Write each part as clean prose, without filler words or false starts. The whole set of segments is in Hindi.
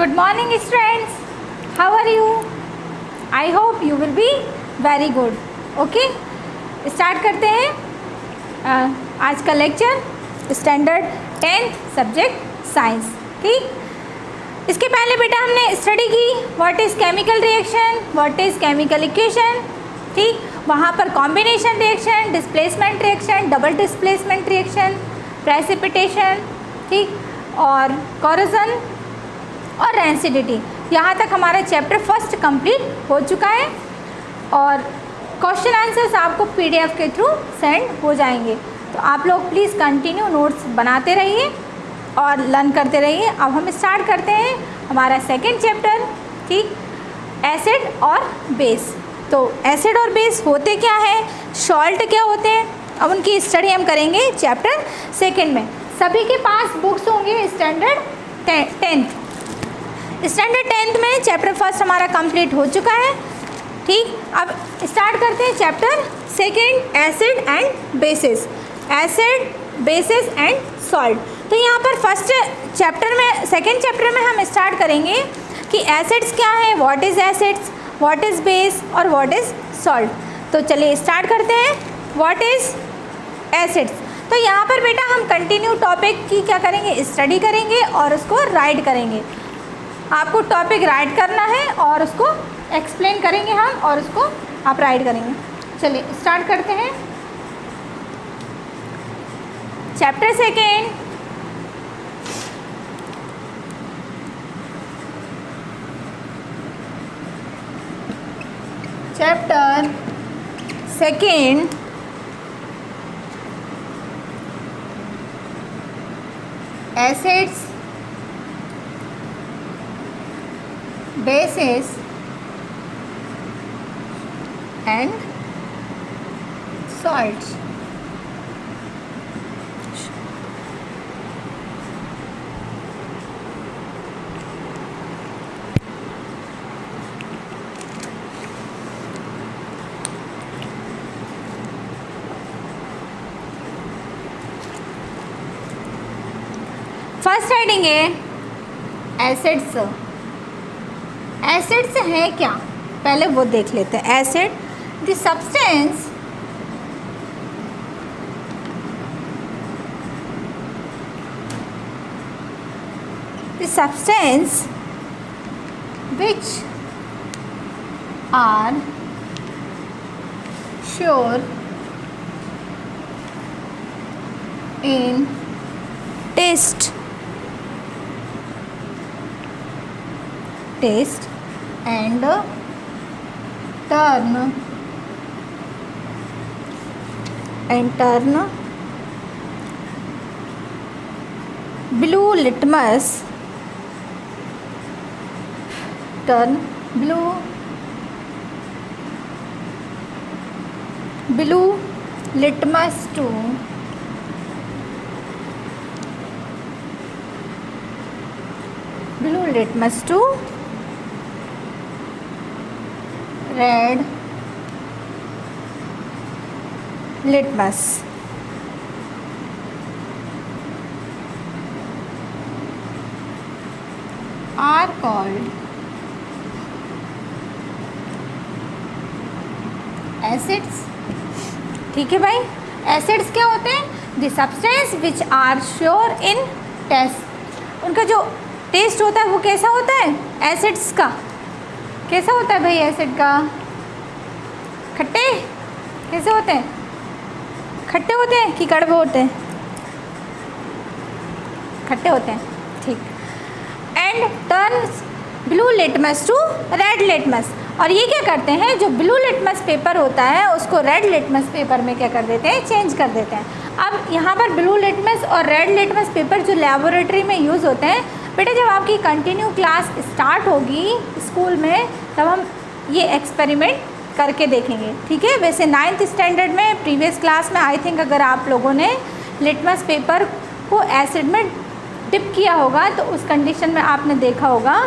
Good morning students. How are you? I hope you will be very good. Okay? Start करते हैं आज का lecture standard 10th subject science. ठीक, इसके पहले बेटा हमने स्टडी की what is chemical reaction, what is chemical equation. ठीक, वहाँ पर combination reaction, displacement reaction, double displacement reaction, precipitation, ठीक, और कोरोजन और रेंसिडिटी। यहाँ तक हमारा चैप्टर फर्स्ट कंप्लीट हो चुका है और क्वेश्चन आंसर्स आपको पीडीएफ के थ्रू सेंड हो जाएंगे। तो आप लोग प्लीज़ कंटिन्यू नोट्स बनाते रहिए और लर्न करते रहिए। अब हम स्टार्ट करते हैं हमारा सेकंड चैप्टर। ठीक, एसिड और बेस। तो एसिड और बेस होते क्या है, सॉल्ट क्या होते हैं, अब उनकी स्टडी हम करेंगे चैप्टर सेकंड में। सभी के पास बुक्स होंगे स्टैंडर्ड 10th। स्टैंडर्ड 10th में चैप्टर फर्स्ट हमारा कंप्लीट हो चुका है। ठीक, अब स्टार्ट करते हैं chapter second, acid and bases. Acid, basis and salt. तो यहाँ पर फर्स्ट चैप्टर में, सेकंड चैप्टर में हम स्टार्ट करेंगे कि एसिड्स क्या है, what is acids, what is base और व्हाट इज़ सॉल्ट। तो चलिए स्टार्ट करते हैं व्हाट इज़ एसिड्स। तो यहाँ पर बेटा हम कंटिन्यू टॉपिक की क्या करेंगे, स्टडी करेंगे और उसको राइट करेंगे। आपको टॉपिक राइट करना है और उसको एक्सप्लेन करेंगे हम और उसको आप राइट करेंगे। चलिए स्टार्ट करते हैं chapter second. Chapter second, acids, bases and salts। First heading है एसिड्स। एसिड्स है क्या, पहले वो देख लेते हैं। Acid the substance which are sure in taste and turn blue litmus to red litmus। are called acids. ठीक है भाई, एसिड्स क्या होते हैं, the substance which are sour in taste. उनका जो टेस्ट होता है वो कैसा होता है, एसिड्स का कैसा होता है भाई, एसिड का खट्टे कैसे होते हैं, खट्टे होते हैं कि कड़वे होते हैं, खट्टे होते हैं। ठीक, and turns blue litmus to red litmus. और ये क्या करते हैं, जो ब्लू लिटमस पेपर होता है उसको रेड लिटमस पेपर में क्या कर देते हैं, चेंज कर देते हैं। अब यहाँ पर ब्लू लिटमस और रेड लिटमस पेपर जो लेबोरेटरी में यूज़ होते हैं बेटा, जब आपकी कंटिन्यू क्लास स्टार्ट होगी स्कूल में तब हम ये एक्सपेरिमेंट करके देखेंगे। ठीक है, वैसे 9th स्टैंडर्ड में प्रीवियस क्लास में आई थिंक अगर आप लोगों ने लिटमस पेपर को एसिड में डिप किया होगा तो उस कंडीशन में आपने देखा होगा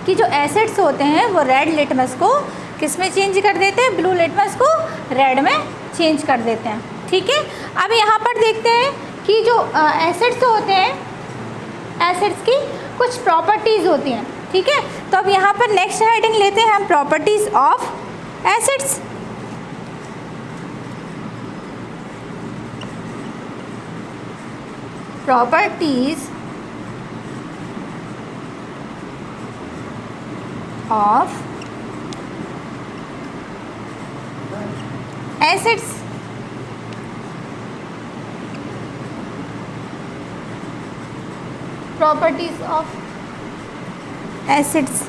कि जो एसिड्स होते हैं वो रेड लिटमस को किस में चेंज कर देते हैं, ब्लू लिटमस को रेड में चेंज कर देते हैं। ठीक है, अब यहाँ पर देखते हैं कि जो एसिड्स होते हैं, एसिड्स की कुछ प्रॉपर्टीज़ होती हैं, ठीक है। तो अब यहाँ पर नेक्स्ट हेडिंग लेते हैं हम, properties of acids. Properties of acids. Properties of acids.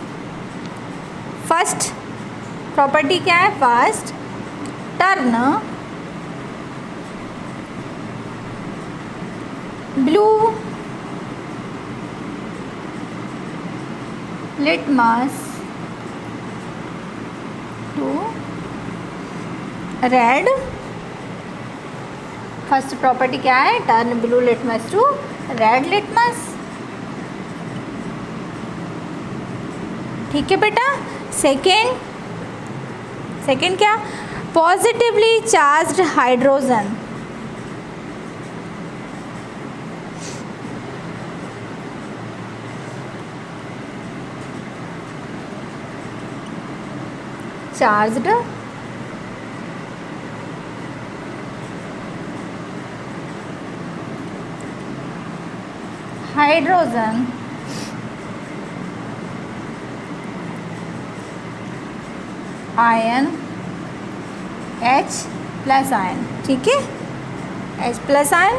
First property क्या है? First, turn blue litmus to red. First property क्या है? Turn blue litmus to red litmus. ठीक है बेटा। सेकेंड क्या? Positively charged hydrogen. Charged hydrogen ion H+ ion, ठीक है। H+ आयन,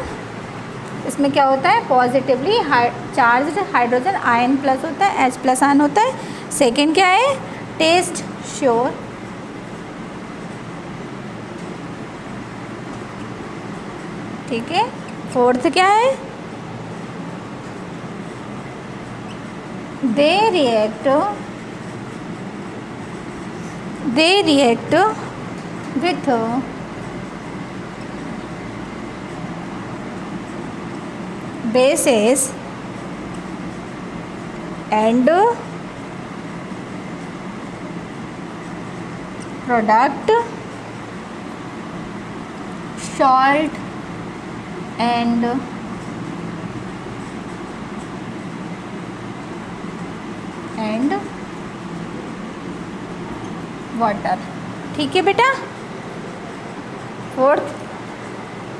इसमें क्या होता है? Positively charged hydrogen ion plus होता है, H+ आयन होता है। सेकेंड क्या है? Taste sure. ठीक है। फोर्थ क्या है? They react with bases and product salt and water. ठीक है बेटा। फोर्थ,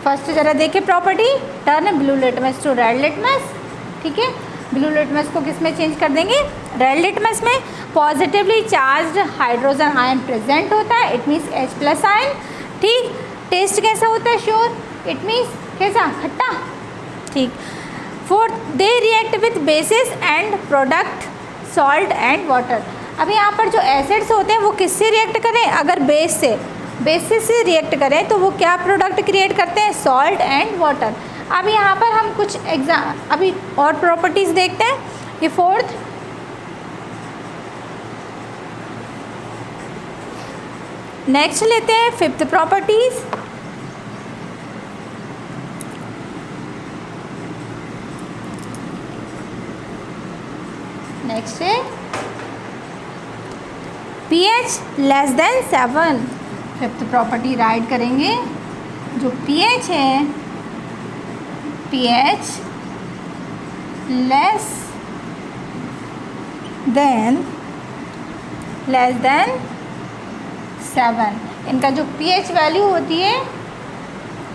फर्स्ट जरा देखे property, turn blue litmus to red litmus. ठीक है। ब्लू लिटमस को किस में चेंज कर देंगे? रेड लिटमस में। Positively charged hydrogen ion present होता है, इट मीन्स H+ आयन। ठीक। टेस्ट कैसा होता है? श्योर, इट मीन्स कैसा? खट्टा। ठीक। Fourth, they react with basis and product salt and water. अब यहाँ पर जो एसिड्स होते हैं वो किससे रिएक्ट करें? अगर बेसिस से रिएक्ट करें तो वो क्या प्रोडक्ट क्रिएट करते हैं? Salt and water. अब यहाँ पर हम कुछ अभी और प्रॉपर्टीज़ देखते हैं। ये फोर्थ। नेक्स्ट लेते हैं फिफ्थ प्रॉपर्टीज़। नेक्स्ट है pH <7। फिफ्थ प्रॉपर्टी राइट करेंगे। जो pH है, pH लेस देन 7। इनका जो pH वैल्यू होती है,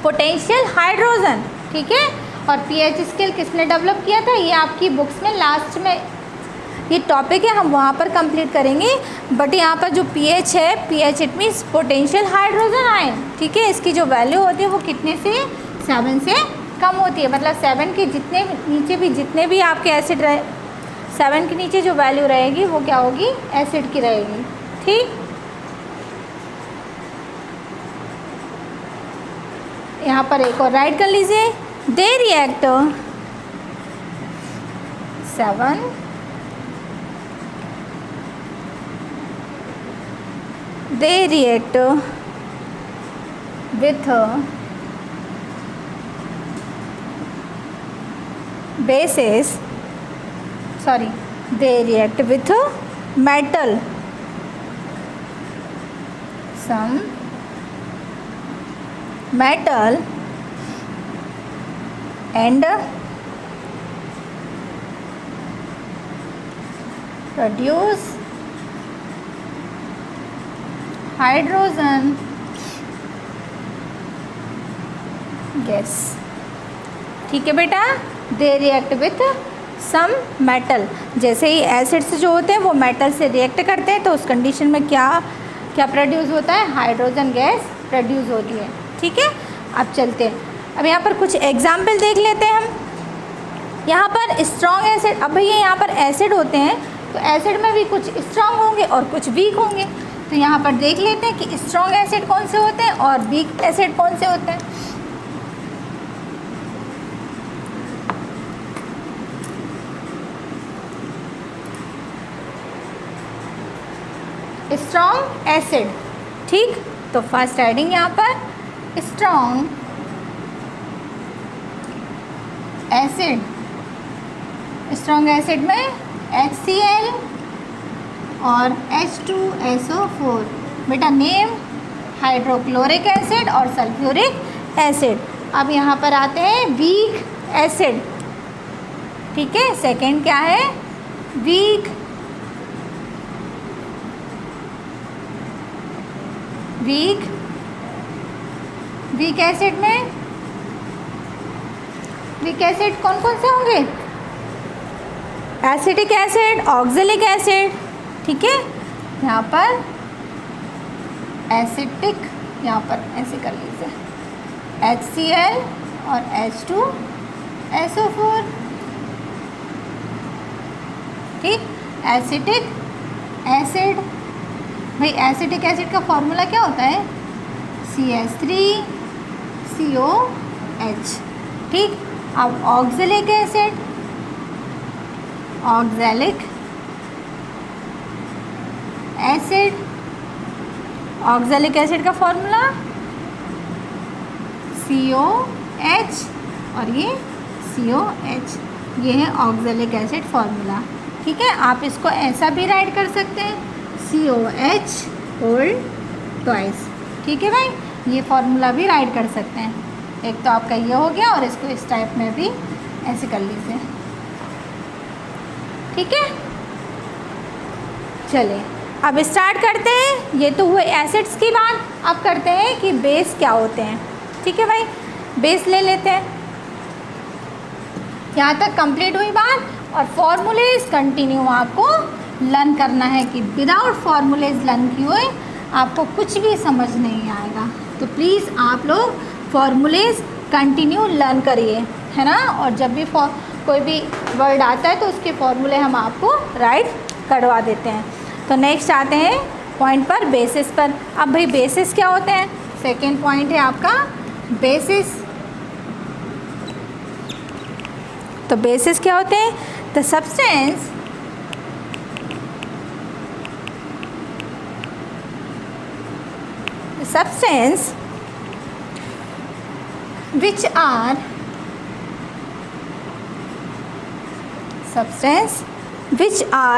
पोटेंशियल हाइड्रोजन। ठीक है। और pH स्केल किसने डेवलप किया था? ये आपकी बुक्स में लास्ट में ये टॉपिक है, हम वहाँ पर कंप्लीट करेंगे। बट यहाँ पर जो pH है, pH it means potential hydrogen ion. ठीक है। इसकी जो वैल्यू होती है वो कितने से? 7 से कम होती है। मतलब 7 के जितने भी आपके एसिड रहे, 7 के नीचे जो वैल्यू रहेगी वो क्या होगी? एसिड की रहेगी। ठीक। यहाँ पर एक और राइट कर लीजिए। They react 7 they react with bases, they react with metal, some metal and produce hydrogen gas. ठीक है बेटा, they react with some metal. जैसे ही एसिड्स जो होते हैं वो मेटल से रिएक्ट करते हैं तो उस कंडीशन में क्या क्या प्रोड्यूस होता है, हाइड्रोजन गैस प्रोड्यूस होती है। ठीक है, अब चलते हैं, अब यहाँ पर कुछ एग्जाम्पल देख लेते हैं हम। यहाँ पर स्ट्रॉन्ग एसिड, अब भैया यहाँ पर एसिड होते हैं तो एसिड में भी कुछ स्ट्रॉन्ग होंगे और कुछ वीक होंगे। तो यहाँ पर देख लेते हैं कि स्ट्रॉन्ग एसिड कौन से होते हैं और वीक एसिड कौन से होते हैं। स्ट्रॉन्ग एसिड, ठीक, तो फर्स्ट हेडिंग यहाँ पर स्ट्रॉन्ग एसिड। स्ट्रॉन्ग एसिड में HCl और H2SO4। बेटा नेम हाइड्रोक्लोरिक एसिड और सल्फ्यूरिक एसिड। अब यहाँ पर आते हैं वीक एसिड। ठीक है, सेकेंड क्या है, वीक वीक एसिड में वीक एसिड कौन कौन से होंगे, एसिटिक एसिड, ऑक्जेलिक एसिड। ठीक है, यहाँ पर एसिटिक, यहाँ पर ऐसे कर लीजिए HCl और H2SO4। ठीक, एसिटिक एसिड, भाई एसिटिक एसिड का फॉर्मूला क्या होता है, CH3COH। ठीक, अब oxalic acid, oxalic acid, oxalic acid का फॉर्मूला COH और ये COH, ये है ऑक्जेलिक एसिड फॉर्मूला। ठीक है, आप इसको ऐसा भी राइट कर सकते हैं COH होल ट्वाइस। ठीक है भाई, ये फॉर्मूला भी राइट कर सकते हैं। एक तो आपका ये हो गया और इसको इस टाइप में भी ऐसे कर लीजिए। ठीक है, चलिए अब स्टार्ट करते हैं। ये तो हुए एसिड्स की बात, अब करते हैं कि बेस क्या होते हैं। ठीक है भाई, बेस ले लेते हैं। यहाँ तक कंप्लीट हुई बात, और फॉर्मूलेज कंटिन्यू आपको लर्न करना है कि विदाउट फॉर्मूलेज लर्न किए हुए आपको कुछ भी समझ नहीं आएगा। तो प्लीज़ आप लोग फॉर्मूलेज कंटिन्यू लर्न करिए, है ना। और जब भी कोई भी वर्ड आता है तो उसके फॉर्मूले हम आपको राइट करवा देते हैं। तो नेक्स्ट आते हैं पॉइंट पर, बेसिस पर। अब भाई बेसिस क्या होते हैं, सेकेंड पॉइंट है आपका बेसिस। तो बेसिस क्या होते हैं, the substance which are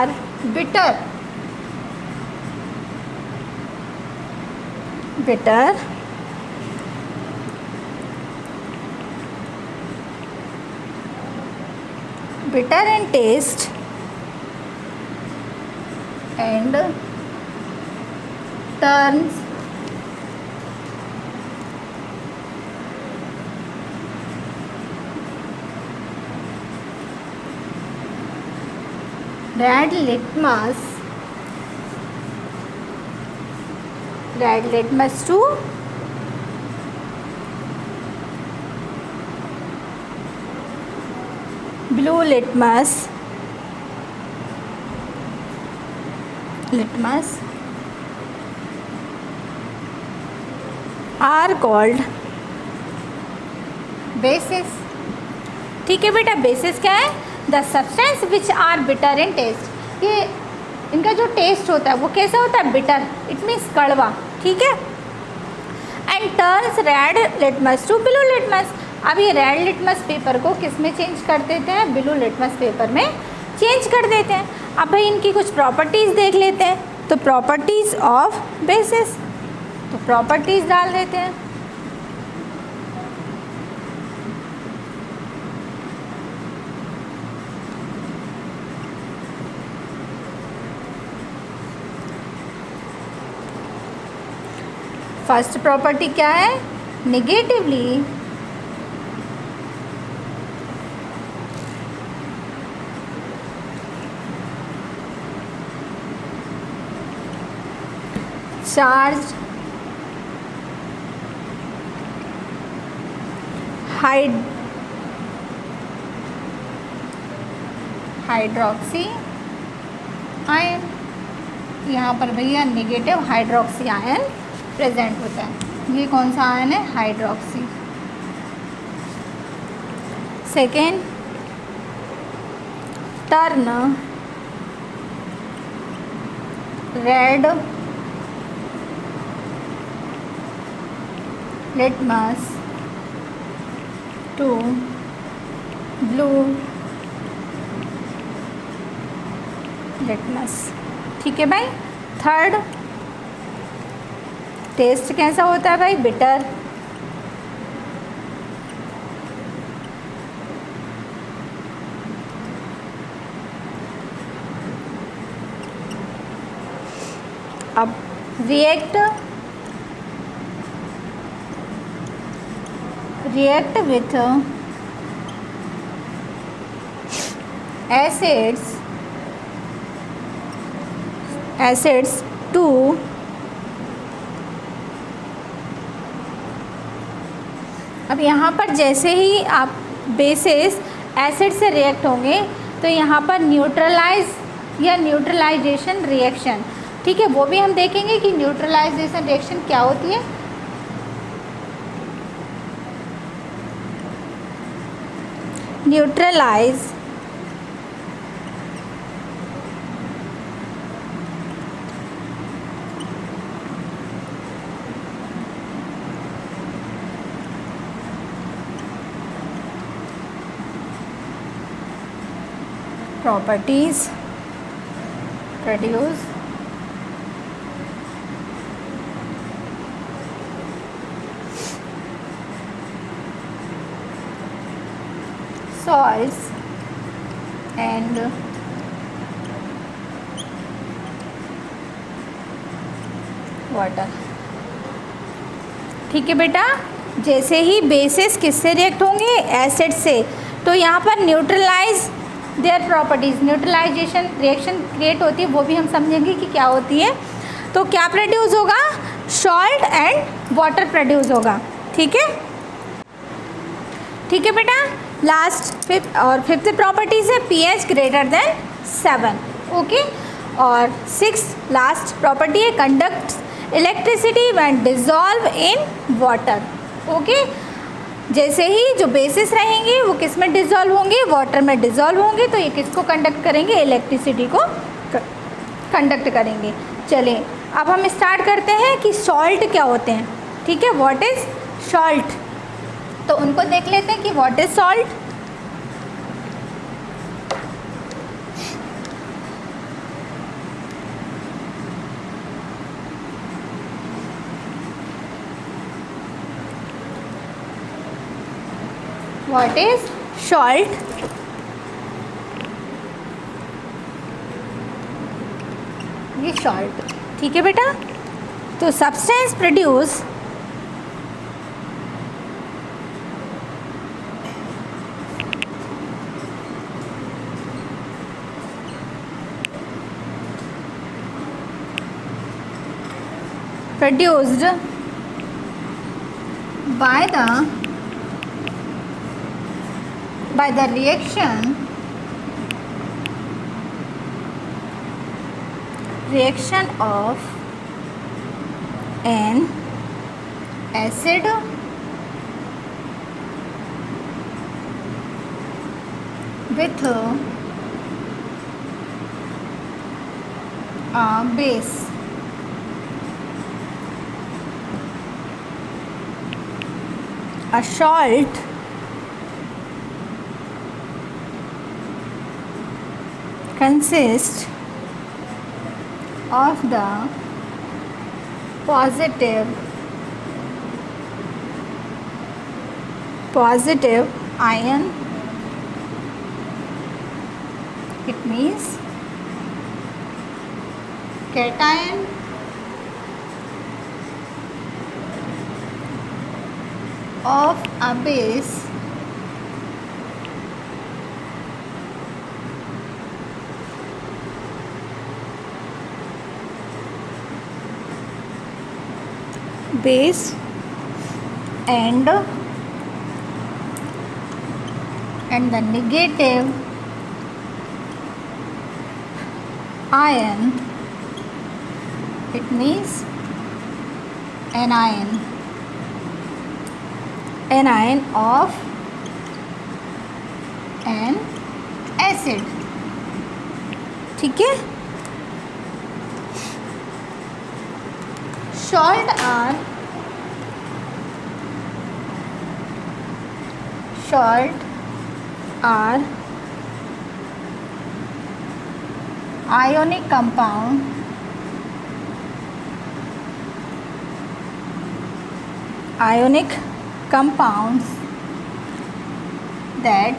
bitter in taste and turns red litmus to blue litmus are called bases। ठीक है बेटा, बेसिस क्या है, the substance which are bitter in taste. ये इनका जो टेस्ट होता है वो कैसा होता है, बिटर, इट मीन्स कड़वा। ठीक है, and turns red litmus to blue litmus. अब ये रेड लिटमस पेपर को किस में चेंज कर देते हैं, ब्लू लिटमस पेपर में चेंज कर देते हैं। अब भाई इनकी कुछ प्रॉपर्टीज़ देख लेते हैं। तो प्रॉपर्टीज़ ऑफ बेसिस, तो प्रॉपर्टीज़ डाल देते हैं। फर्स्ट प्रॉपर्टी क्या है? नेगेटिवली चार्ज हाइड्रोक्सी आयन, यहाँ पर भैया नेगेटिव हाइड्रोक्सी आयन प्रेजेंट होता है। ये कौन सा आयन है? Hydroxy. Second, turn red litmus to blue litmus. ठीक है भाई। थर्ड, टेस्ट कैसा होता है भाई? बिटर। अब रिएक्ट विथ एसिड्स टू अब यहाँ पर जैसे ही आप बेसिस एसिड से रिएक्ट होंगे तो यहाँ पर न्यूट्रलाइज या न्यूट्रलाइजेशन रिएक्शन, ठीक है, वो भी हम देखेंगे कि न्यूट्रलाइजेशन रिएक्शन क्या होती है। Neutralize properties produce salts and water. ठीक है बेटा, जैसे ही बेसिस किससे रिएक्ट होंगे? एसिड से, तो यहाँ पर neutralize their properties, neutralization reaction create होती है, वो भी हम समझेंगे कि क्या होती है। तो क्या प्रोड्यूस होगा? सॉल्ट एंड वाटर प्रोड्यूस होगा। ठीक है, ठीक है बेटा। लास्ट फिफ्थ प्रॉपर्टीज़ है pH ग्रेटर देन 7। ओके, और 6 लास्ट प्रॉपर्टी है conduct electricity when dissolve in water. Okay, जैसे ही जो बेसिस रहेंगे वो किस में डिजॉल्व होंगे? वाटर में डिजॉल्व होंगे, तो ये किसको कंडक्ट करेंगे? इलेक्ट्रिसिटी को कंडक्ट करेंगे। चलिए अब हम स्टार्ट करते हैं कि सॉल्ट क्या होते हैं। ठीक है, व्हाट इज सॉल्ट, तो उनको देख लेते हैं कि what is salt. What is salt? ये salt, ठीक है बेटा। तो substance produce produced by the reaction of an acid with a base. A salt consists of the positive ion, it means cation of a base and the negative ion, it means anion of an acid. ठीक है. Salt are ionic compounds that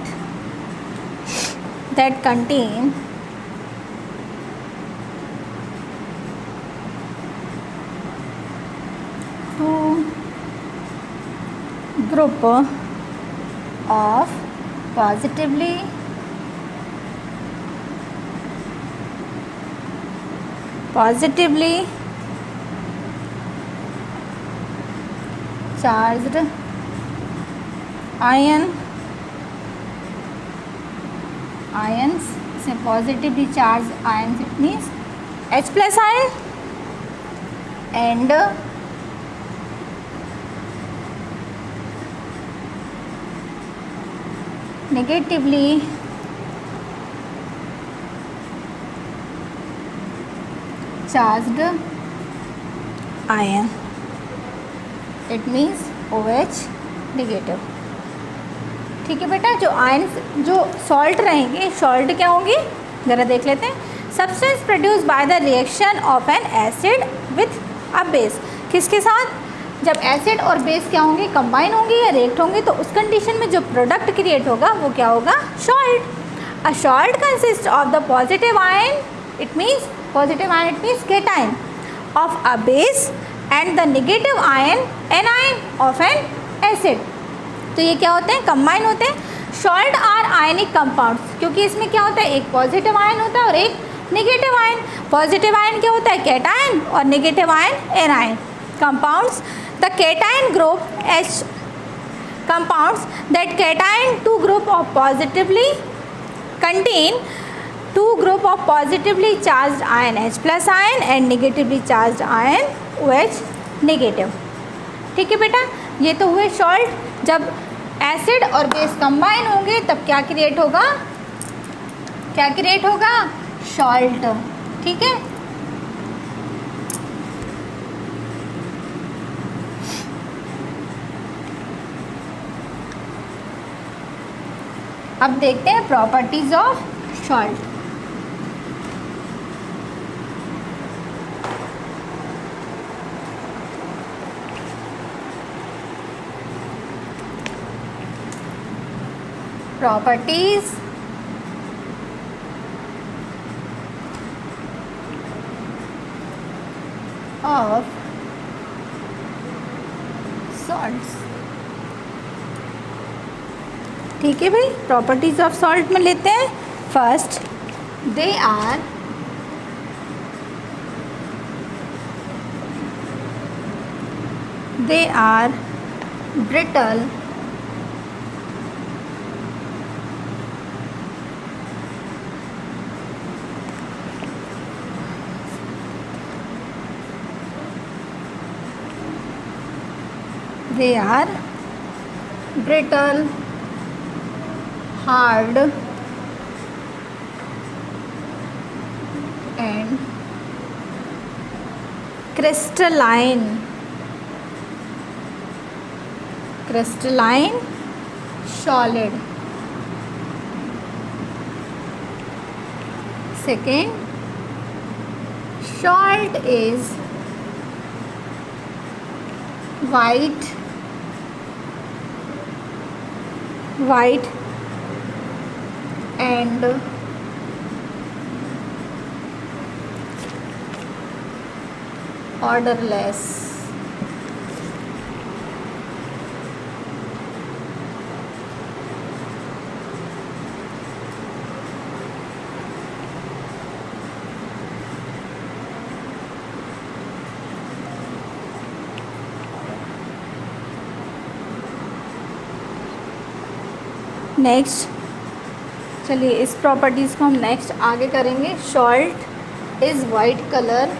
contain two group of positively charged ions. So positively charged ions, it means H plus ion, and negatively charged ion, it means OH negative. ठीक है बेटा. जो आयन्स जो सॉल्ट रहेंगे, सॉल्ट क्या होंगे ज़रा देख लेते हैं. Substance produce by the reaction of N acid with a base. किसके साथ? जब एसिड और बेस क्या होंगे, कंबाइन होंगे या रिएक्ट होंगे, तो उस कंडीशन में जो प्रोडक्ट क्रिएट होगा वो क्या होगा, salt. A salt consist of the positive ion, it means cation of a base and the negative ion anion of N acid. तो ये क्या होते हैं, कंबाइन होते हैं. सॉल्ट आर आयनिक कंपाउंड्स, क्योंकि इसमें क्या होता है, एक पॉजिटिव आयन होता है और एक नेगेटिव आयन. पॉजिटिव आयन क्या होता है, कैटायन, और negative ion anion. Compounds the cation group H compounds that cation two group of positively contain two group of positively charged ion H plus ion and negatively charged ion OH negative. ठीक है बेटा. ये तो हुए सॉल्ट. जब एसिड और बेस कंबाइन होंगे तब क्या क्रिएट होगा, सॉल्ट. ठीक है. अब देखते हैं properties of salt. Properties of salts. ठीक है भाई. प्रॉपर्टीज ऑफ सॉल्ट में लेते हैं. First, they are brittle, hard and crystalline solid. Second, salt is white and odorless. Next चलिए इस प्रॉपर्टीज़ को हम नेक्स्ट आगे करेंगे। Salt is white colour,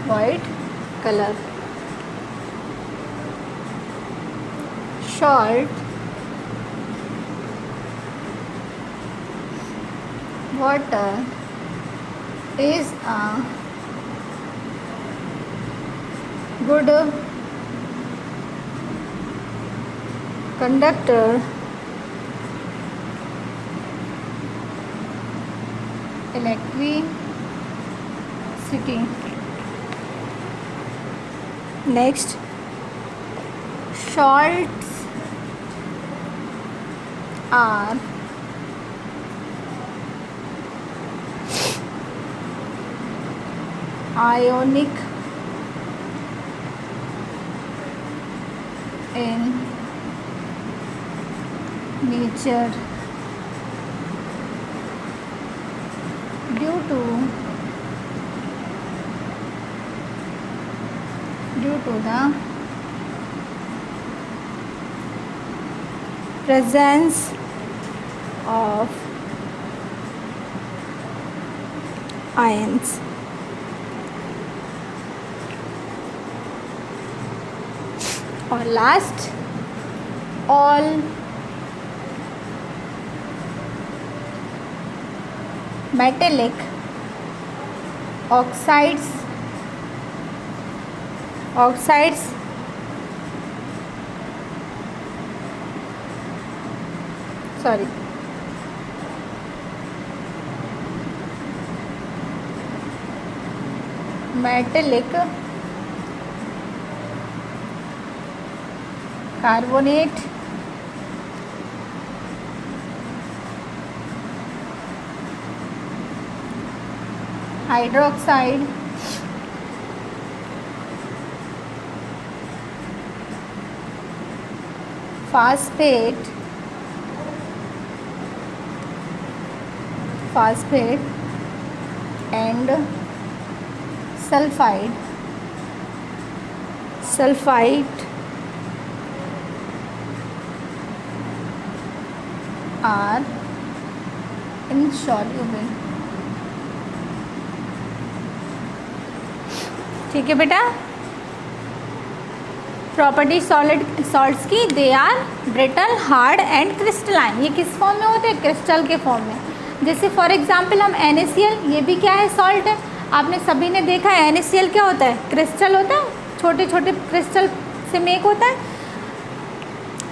white colour. Salt water is a good conductor electricity. Next, salts are ionic in nature due to the presence of ions. और last, all metallic oxides sorry metallic carbonate hydroxide phosphate and sulfide are insoluble. ठीक है बेटा, प्रॉपर्टी सॉल्ट्स की, they are brittle, hard and crystalline. ये किस फॉर्म में होते हैं? क्रिस्टल के फॉर्म में। जैसे फॉर एग्जांपल हम NaCl, ये भी क्या है? सॉल्ट है। आपने सभी ने देखा है NaCl क्या होता है? क्रिस्टल होता है, छोटे छोटे क्रिस्टल से मेक होता है।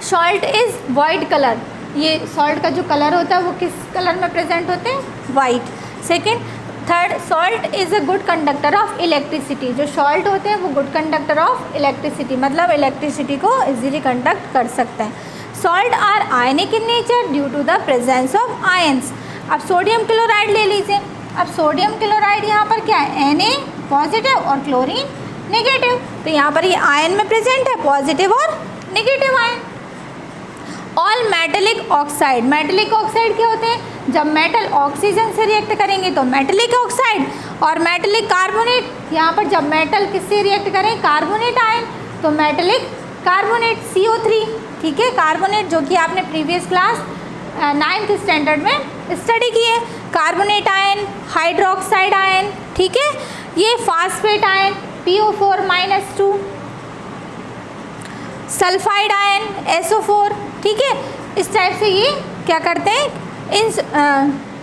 सॉल्ट इज़ वाइट कलर, ये सॉल्ट का जो कलर होता है वो किस कलर में प्रेजेंट होते हैं? White. Second, third, salt is a good conductor of electricity. जो सॉल्ट होते हैं वो गुड कंडक्टर ऑफ इलेक्ट्रिसिटी, मतलब इलेक्ट्रिसिटी को इजीली कंडक्ट कर सकते हैं। Salt are ionic in nature due to the presence of ions. अब सोडियम क्लोराइड ले लीजिए। अब सोडियम क्लोराइड यहाँ पर क्या है? Na पॉजिटिव और क्लोरीन नेगेटिव, तो यहाँ पर ये आयन में प्रेजेंट है, पॉजिटिव और negative ion. All metallic oxide, metallic oxide क्या होते हैं? जब मेटल ऑक्सीजन से रिएक्ट करेंगे तो मेटेलिक ऑक्साइड, और मेटेलिक कार्बोनेट, यहाँ पर जब मेटल किससे रिएक्ट करें? कार्बोनेट आयन, तो मेटेलिक कार्बोनेट CO3। ठीक है, कार्बोनेट जो कि आपने प्रीवियस क्लास 9th स्टैंडर्ड में स्टडी की है। कार्बोनेट आयन, हाइड्रोक्साइड आयन, ठीक है, ये phosphate ion PO4-2, sulphide ion SO4। ठीक है, इस टाइप से ये क्या करते हैं? इन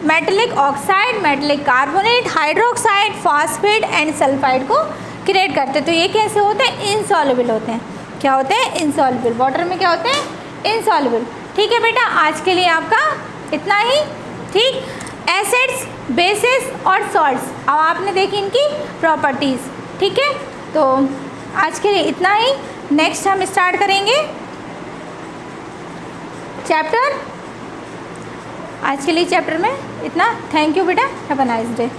metallic oxide, metallic carbonate, hydroxide, phosphate and sulphide को क्रिएट करते हैं। तो ये कैसे होते हैं? इनसॉल्युबल होते हैं। क्या होते हैं? इनसॉल्युबल। वाटर में क्या होते हैं? इनसॉल्युबल। ठीक है बेटा, आज के लिए आपका इतना ही। ठीक, एसिड्स, बेसिस और सॉल्ट्स, अब आपने देखी इनकी प्रॉपर्टीज़। ठीक है, तो आज के लिए इतना ही। नेक्स्ट हम स्टार्ट करेंगे चैप्टर। आज के लिए चैप्टर में इतना। थैंक यू बेटा, हैव अ नाइस डे।